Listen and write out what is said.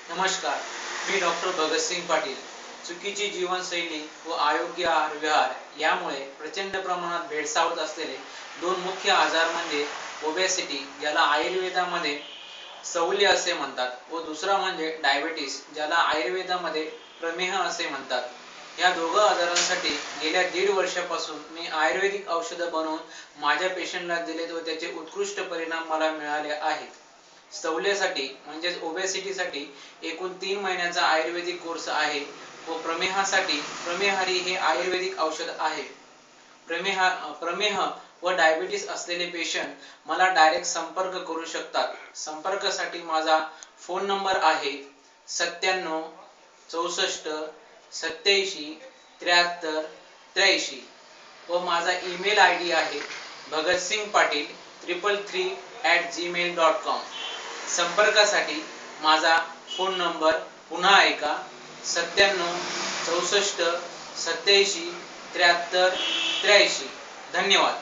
नमस्कार, मी डॉक्टर भगतसिंग पाटील. चुकीची जीवनशैली व अयोग्य आहार विहार यामुळे प्रचंड प्रमाणात भेडसावत असलेले दोन मुख्य आजार म्हणजे ओबेसिटी, ज्याला आयुर्वेदामध्ये स्थौल्य असे म्हणतात, व दुसरा म्हणजे डायबिटीस, ज्याला आयुर्वेदामध्ये प्रमेह असे म्हणतात. या दोघं आजारांसाठी गेल्या 1.5 वर्षापासून मी आयुर्वेदिक औषधं बनवून माझ्या पेशंटला दिलेत व त्याचे उत्कृष्ट परिणाम मला मिळाले आहेत. स्थौल्यासाठी म्हणजेच ओबेसिटीसाठी एकूण 3 महिन्याचा आयुर्वेदिक कोर्स आहे व प्रमेहासाठी प्रमेहारी हे आयुर्वेदिक औषध आहे. प्रमेह व डायबिटीस असलेले पेशंट मला डायरेक्ट संपर्क करू शकतात. संपर्कासाठी माझा फोन नंबर आहे 97 64 87 73 83 व माझा ईमेल ID आहे bhagatsinghpatil333@gmail.com. संपर्कासाठी माझा फोन नंबर पुन्हा ऐका 97 64 87 73 83. धन्यवाद.